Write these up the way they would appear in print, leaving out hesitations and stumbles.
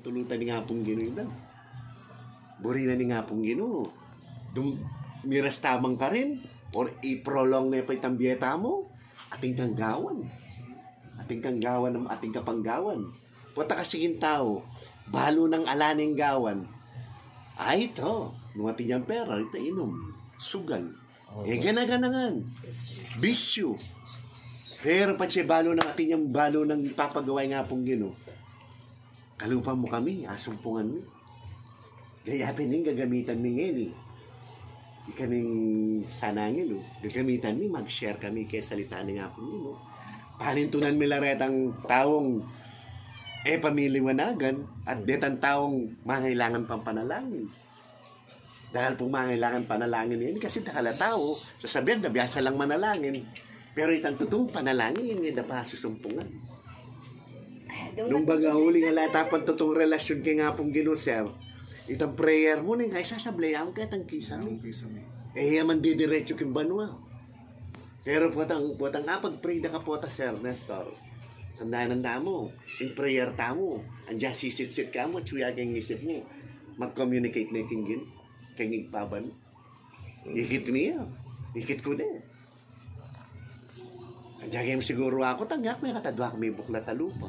tulutan ni nga pong Ginoo ito. Buri na ni nga pong Ginoo. Miras tamang ka rin. Or i-prolong na pa itang biyeta mo. Ating kanggawan. Ating kanggawan ng ating kapanggawan. Puta kasiging tao. Balo ng alaning gawan. Ay ito. Nung ating yung pera. Ito inom. Sugal. Ganaganangan. Bisyo. Pero pa siya balo ng ating yung balo ng papagaway nga pong Ginoo. Kalupa mo kami. Asumpungan mo. Gayapin ning gagamitan mi ngayon eh. Ikaning sanangin, gagamitan mi, mag-share kami kay salita ni nga po nyo. Palintunan mi laretang taong pamiliwanagan at detang taong mangailangan pang panalangin. Dahil pong mangailangan panalangin yun, kasi dakala tao, sasabihan, nabiyasa lang manalangin. Pero itang totoong panalangin, yun yung dapat susumpungan. Nung baga huling halata pang totoong relasyon kay nga pong Ginoo, sir, itang prayer mo ning kay sasablayan ka tang kisame. Yaman didiretso kin banwa. Pero potang pag-pray na ka pota Sir Nestor. Tandaan mo, in prayer ta mo, anja sisit-sit ka mo, tsuya kang isip mo. Mag-communicate na kingin, kay paban. Ikit niya. Ikit ko na. Anja kay siguro ako tanggap may katadwa ko may buklat na lupa.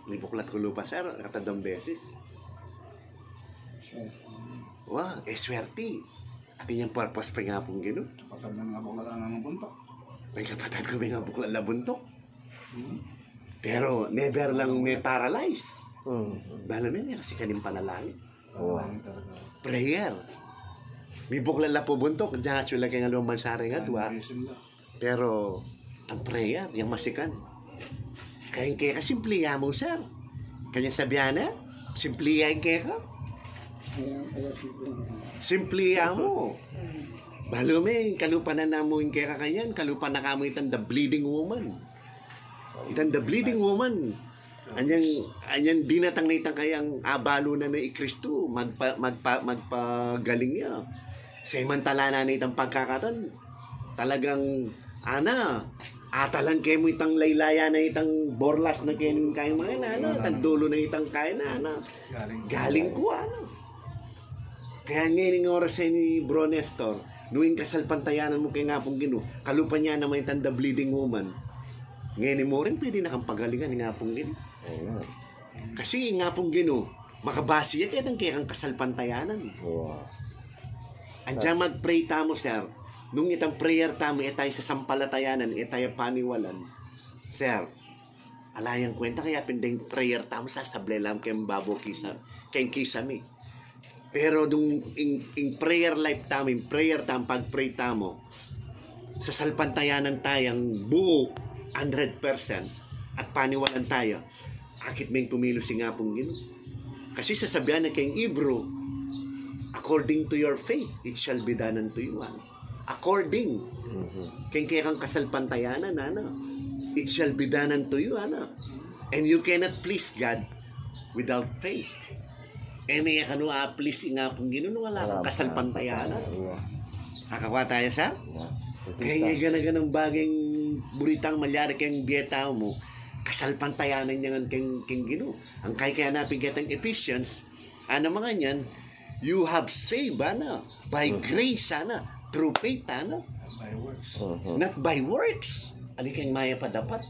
May buklat ko lupa sir, katadang beses. Wah, swerte. Atin yung purpose pa nga pong Ginoo. Kapatid na nga buklat na buntok. May kapatid ko may nga buklat na buntok. Pero never lang may paralyze. Bala may kasi kaning panalangin. Prayer. May buklat na po buntok. Diyan sila kaya nga lumang sari nga tuwa. Pero ang prayer, yung masikan. Kaya kasimpliya mo, sir. Kanya sabihan na, simpliya kaya ka. Simpliya mo. Balume, kalupanan na mo yung kaya kanyan, kalupan na kamo itang the bleeding woman. Itang the bleeding woman. Anyan dinatang na itang kayang abalo na Kristo, magpagaling niya. Samantala na itang pagkakatan, talagang, atalang kayo mo itang laylaya na itang borlas na kayo mga na, itang dulo na itang kaya na, galing ko, Kaya ngayon yung oras ni Bro Nestor, nuwing kasalpantayanan mo kay nga pong Ginoo, kalupa niya naman itang the bleeding woman. Ngayon mo rin pwede na kang pagalingan ni nga pong Ginoo. Kasi nga pong Ginoo, makabase yan kaya kang kasalpantayanan. Andiyan mag-pray tamo, sir. Nung itang prayer tamo, tayo sa sampalatayanan, tayo paniwalan. Sir, alayang kwenta kaya pindeng prayer tamo sa sablelam kay babo kisa mi. Pero nung in prayer life tamo, in prayer tamo, pag-pray tamo, sa salpantayanan tayang buo 100% at paniwalan tayo, akit may kumilos si nga pong Ginoo. Kasi sasabihan na kayong Ibro, according to your faith, it shall be done unto you. According. Kaya kang kasalpantayanan, it shall be done unto you. And you cannot please God without faith. May kanu please nga pong Ginoo, wala kang kasalpantayanan. Kakawa tayo sa? Kaya ganaganang baging buritang malyari kayong biyeta mo, kasalpantayanan niya ng kayong Ginoo. Ang kaya napin kitang Ephesians, mga yan, you have saved, by grace, through faith, By works. not by works. Ano kayong maya pa dapat?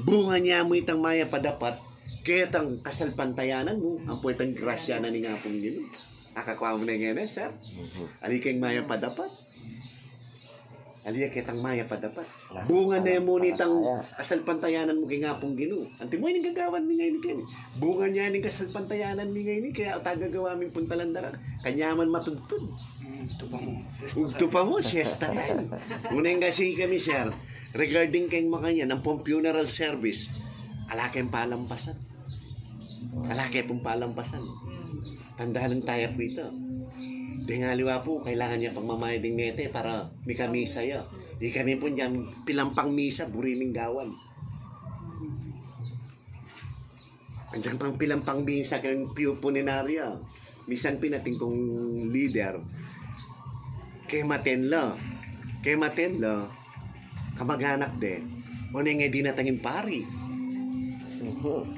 Bunga niya mo itang maya pa dapat, kaya itang kasalpantayanan mo, ang puwetang grasya na ni nga pong Ginoo. Nakakuha mo na ngayon, sir? Ano kayong maya pa dapat? Aliya kitang maya pa dapat. Bunga na mo nitang kasalpantayanan mo kay nga pong Ginoo. Anti mo yung gagawan ni ngayon kayo. Bunga niya ng kasalpantayanan ni ngayon kaya tagagawa min puntalandara. Kanyaman matudtod. Ugto pa mo, siesta tayo. Unang kasi kami, sir, regarding kayong makanya ng pong funeral service, ala kayong palampasan. Ala kayong palampasan. Tandaan tayo po ito. Di nga liwa po, kailangan niya pang mamayading mete para may kamisa yun. Di kami po niyan, pilampang misa, buriming gawan. Andiyan pang pilampang misa kayong puninarya. Misan pinating kong leader. Kay Matenlo, kamag-anak de. O na nga di natangin pari.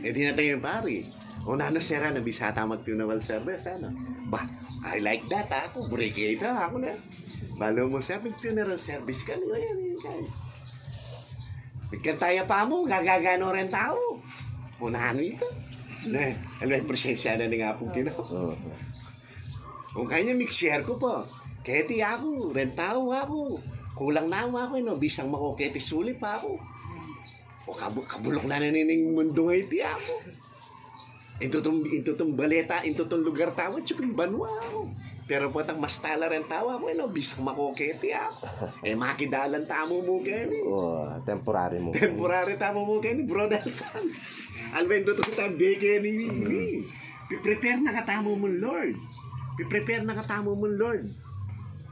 Eh di na tayo yung pari. O nano sira na bisata mag-funeral service, ano? Bah, I like that, ako. Brigade, ako na. Balo mo sa funeral service ka, yan. Nagkantaya pa mo, gagagano rin tao. Unahan ito. Na, alam, presensya na nga pong Ginoo. Kung kanya mix-share ko po, keti ako, rentao ako. Kulang na ako, no? Bisang makuketi sulit pa ako. O kabulok na nanining mundo ngay ti ako. Intutong baleta, intutong lugar tawa, tsupin banwa ako. Pero po tang mas tala rin tawa ko, no? Bisang makuketi ako. Eh, makidalan tamo mo kani. Temporary mo. Temporary tamo mo kani, bro Dalsan. Alvin, tutong tabi kani. Prepare na katamo mo, Lord. Prepare na katamo mo, Lord.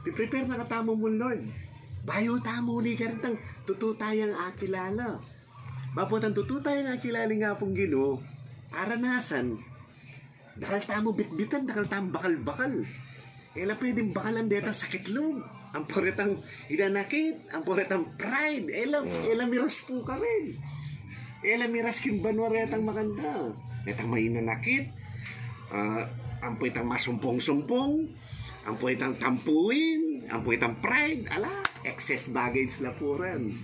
Prepare na katamo mo, Lord. Bayo tamo ni karintang tututayang akilala. Mapotang tututayang akilala nga pong Ginoo, aranasan, dakal tamo bitbitan, dakal tamo bakal-bakal. Ela pwedeng bakalan deta sakit loob. Ang poretang hinanakit, ang poretang pride. Ela miras po ka rin. Ela miras kin banwaretang maganda. Etang may nanakit, ang poetang masumpong-sumpong, ang poetang tampuin, ang poetang pride, excess baggage na puran.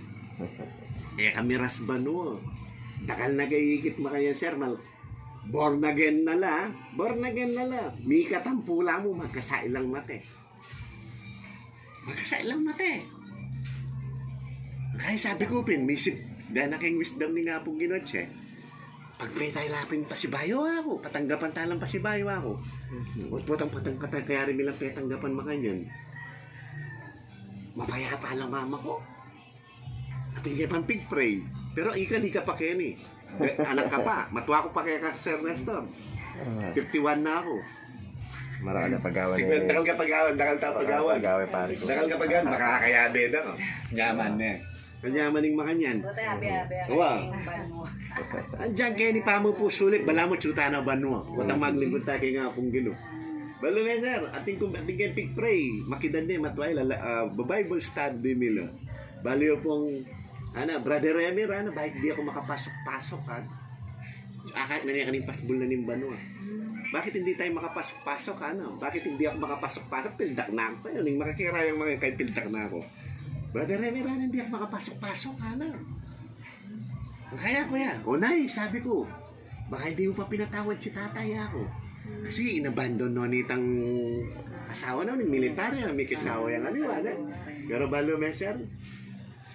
Kamiras banwa. Dakal nagayikit makaya sir, born again na la. Mika tampula mo, magkasailang mate. Kaya sabi ko, misip, dahil naking wisdom ni nga pong ginotse, pag-pray tayo lapin pasibayo ako, patanggapan talang pasibayo ako. Utpotang kaya rin nilang petanggapan makanyan. Mapaya pa lang mama ko. At hindi pang pig-pray. Pero ikan, di ka pa Kenny. Anak ka pa. Matuwa ko pa kaya ka, Sir Nestor. 51 na ako. Marami na pagawan eh. Dakal ka pagawan. pare ko. Dakal ka pagawan. Makakayabe na ko. Nyaman na. Kanyaman ng makanyan. Andiyan Kenny pa mo po sulit. Bala mo tsuta na banwa. Watang maglingkod tayo kay nga pong Ginoo. Balo na sir. Ating kayo pig-pray. Makidan din. Matuway. Bible study nila. Baliw pong Brother Remy, bakit di ako makapasok-pasok, kahit na niya kaning pasbol na ning banwa. Bakit hindi tayo makapasok-pasok, Bakit hindi ako makapasok-pasok? Pildak na ako. Ning makakirayang mga kay pildak na ako. Brother Remy, hindi ako makapasok-pasok, Kaya ko yan. Nay, sabi ko, baka hindi mo pa pinatawad si tatay ako. Kasi inabandon no nitang asawa na, ng military, may kisawa yung Pero balo, sir,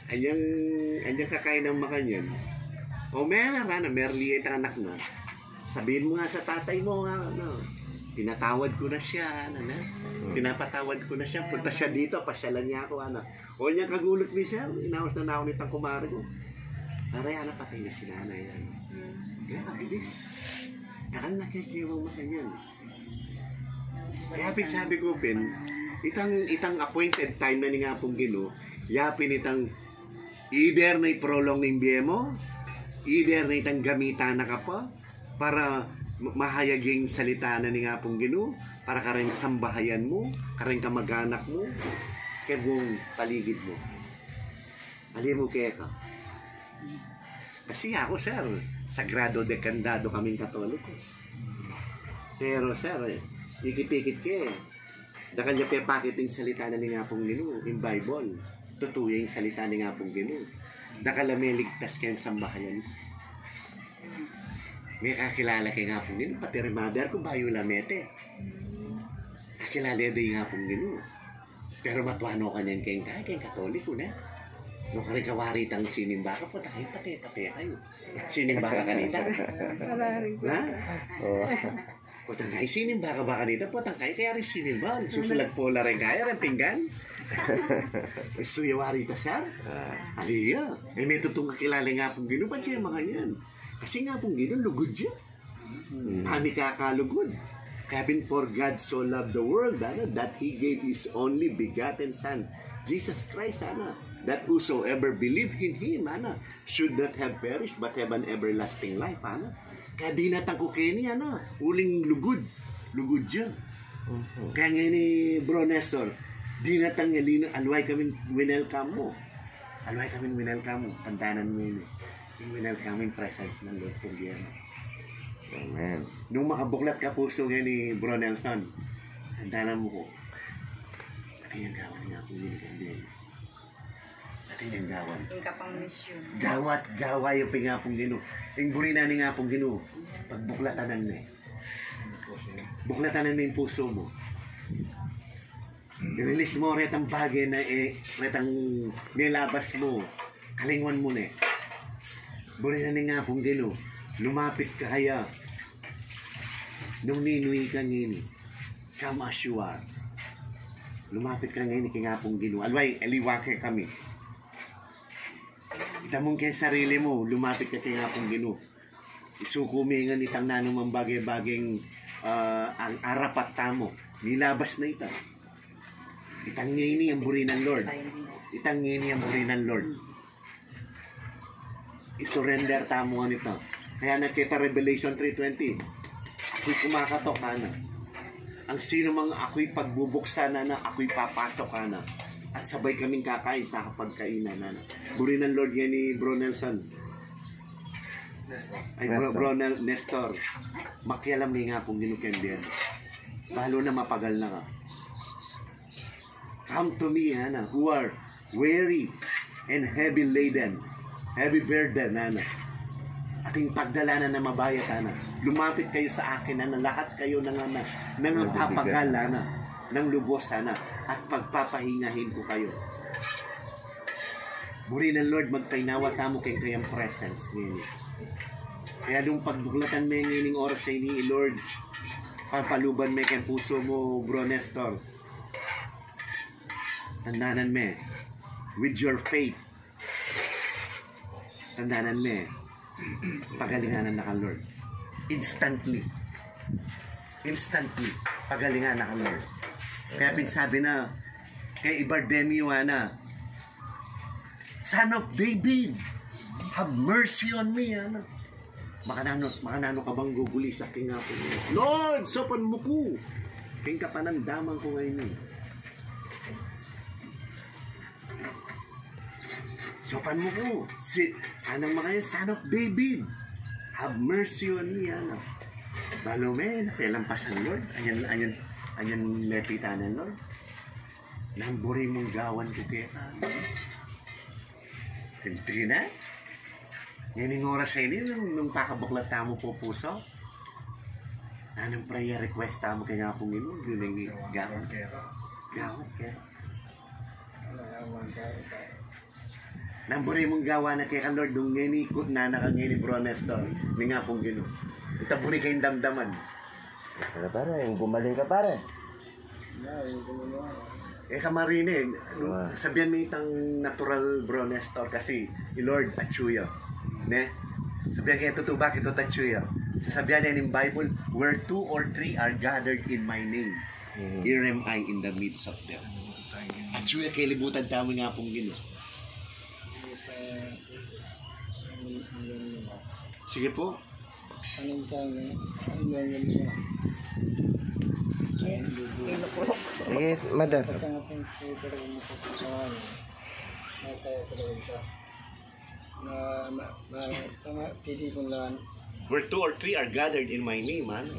anyang kakain ng makanyan. O meron na, merliit ang anak na. Sabihin mo nga sa tatay mo pinatawad ko na siya, pinapatawad ko na siya, punta siya dito, pasyalan niya ako, O niya kagulot ni sir, inawas na ako nitang kumari ko. Aray, patay na si nanay, Kaya kabilis. Kakal nakikiwang makanyan. Kaya sabi ko, itang appointed time na ni nga pong Ginoo, yapin itang either na i-prolong ng biye mo, either na itang gamitan na ka pa, para mahayaging salita na ni nga pong Ginoo, para ka rin sambahayan mo, ka rin kamag-anak mo, kaya buong paligid mo. Alim mo kaya ka. Kasi ako, sir, sagrado de candado kaming Katoliko. Pero, sir, ikit-ikit ka Dakal niya pepakit yung salita na ni nga pong Ginoo, yung Bible. Tutuya yung salita ni nga pong Ginoo. Dakal na may ligtas kayong sambahayan. May kakilala kay nga pong Ginoo. Pati rin mother ko, bayo lamete. Kakilala din nga pong Ginoo. Pero matuano ka niyan kayong Katoliko na. Nung karikawari tang sinimba ka po, pati kayo. Sinimba ka kanita. Ha? Potang kay sinimba ka ba kanita? Potang kaya rin sinimba. Susulag po la rin kaya rin pinggan. Suyawari ta sir. Aliya. May tutong kakilala nga pong Ginoo. Pa siya mga yan. Kasi nga pong Ginoo, lugod siya. Kami kakalugod. Kaya for God so loved the world, that He gave His only begotten Son, Jesus Christ, that whosoever believe in Him, should not have perished, but have an everlasting life, Kaya di natang ko kini, uling lugod siya. Kaya nga ni Bro Nestor, di natang alway kami winelcome mo. Tandanan mo yun. yung winelcoming presence ng Lord Gobyerno. Amen. Nung makabuklat ka puso ngayon ni Bro Nelson, handanan mo ko. Pati yung gawan nga kung hindi. Pati yung gawan. Yung kapang mission. Gawat, gawa yung pingapong gino. Yung buri na ni nga pong gino. Pagbuklatanan na buklatanan mo yung puso mo. I-release mo retang bagay na retang nilabas mo. Kalingwan mo na buri na ni nga pong gino. Lumapit ka kaya. Nung ninuwi ka ngini. Come as you are. Lumapit ka ngayon kay nga pong gino. Alway, aliwake kami. Itamong kay sarili mo, lumapit ka kay nga pong gino. Isukumingan itang nanumang bagay-baging ang arapat tamo. Nilabas na ita. Itang ngini ang buri ng Lord. Itang ngini ang buri ng Lord. I-surrender tamo nga nito. Kaya nakita Revelation 3:20. Ako'y kumakatok ka na. Ang sino mang ako'y pagbubuksan na ako'y papasok ka na. At sabay kaming kakain sa kapagkainan na. Buri ng Lord yan ni Bro Nelson. Ay Bro Nestor. Makialam ni nga pong ginukembyan. Lalo na mapagal na ka. Come to me, Hana, who are weary and heavy laden. Heavy burden, Hana. Ating pagdalanan na mabayat, Hana. Lumapit kayo sa akin, Hana. Lahat kayo nangapapagal, Hana. Nang lubos, Hana. At pagpapahingahin ko kayo. Buri ng Lord, magpainawa tamo kay kayang presence ngayon. Kaya nung pagbuklatan mo yung oras sa ini, Lord, papaluban mo kay puso mo, Bro Nestor. Tandanan mo, with your faith, tandanan mo, pagalinganan na ka, Lord. Instantly, pagalinganan na ka, Lord. Kaya pinsabi na, kay Ibardemio, Ana, Son of David, have mercy on me, Ana. Makanano ka bang guguli sa aking apo? Lord, sopan mo ko. King kapanandaman ko ngayon. Sopan mo ko. Anong mga yan? Son of David, have mercy on me, Ana. Balo men, pelampasan, Lord. Anyan lepitanan, Lord. Namburi mong gawan ko kaya. Hindi na. Yan yung oras sa inyo, nung pakabuklat tamo po puso. Anong prayer request tamo kaya nga pong ino? Yun yung gawin. Gawin kaya. Namburi mong gawa na kaya Lord, nung ngayon na nakangini Bro Nestor. Hindi nga pong gino. Itaburi kayong damdaman. Kaya pare, yung gumaling ka pare. Kamarine, sabihan mo itang natural Bro Nestor kasi Lord atsuya. Ne? Sabihan kayo totoo bakit ito atsuya. Sasabihan niya in Bible, where 2 or 3 are gathered in my name, here am I in the midst of them. Atsuya kayo libutan tamo nga pong gino. Sige po. Sige, mother. Where 2 or 3 are gathered in my name, man.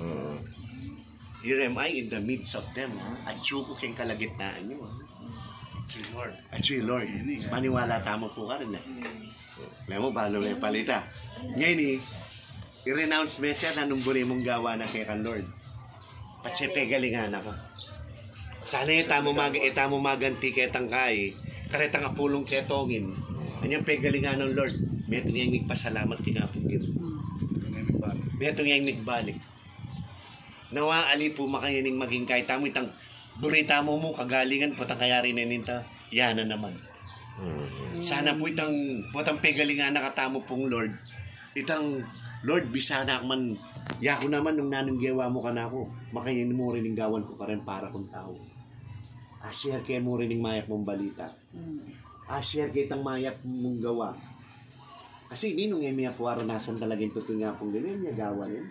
Here am I in the midst of them. Atsu ko kayong kalagitnaan nyo. Atsu Lord. Maniwala tamo po ka rin. Alam mo, balo may palita. Ngayon i-renounce mo siya na numburi mong gawa na kay kan Lord. Patsepe galingan ako. Sana itamo maganti ketang kay. Karetang apulong ketongin. Anyang pegalingan ng Lord. Metong yang nagpasalamat tinapagin. Metong yang nagbalik. Nawa ali po makayaning maging kahit tamo itang burita mo kagalingan po kayari na ninta. Yana naman. Sana po itang pegalingan nakatamo pong Lord. Itang Lord, bisana man, yako naman nung nanunggewa mo ka na ako, makayin mo rin yung gawan ko pa rin para kong tao. Share kayo mo rin yung mayak mong balita. Share kayo itang mayak mong gawa. Kasi ninong yung mga puwaranasan talaga yung totoo nga pong ganyan, yung gawan yun.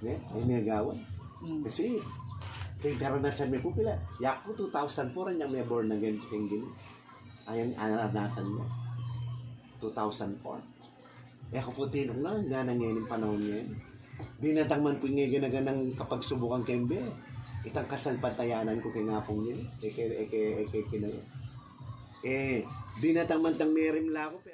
Ay mga gawan. Kasi, kay karanasan may po pila. Yak po 2004 ang may born na ganyan. Ayan, ananasan mo. 2004. Ako po tinong lang, ganang ngayon yung panahon niya. Binatang man po nga ginaganang kapag subukan kembe. Itang kasanpatayanan ko kay ngapong niya. Eke kinayo. Binatang man tang merim la ako.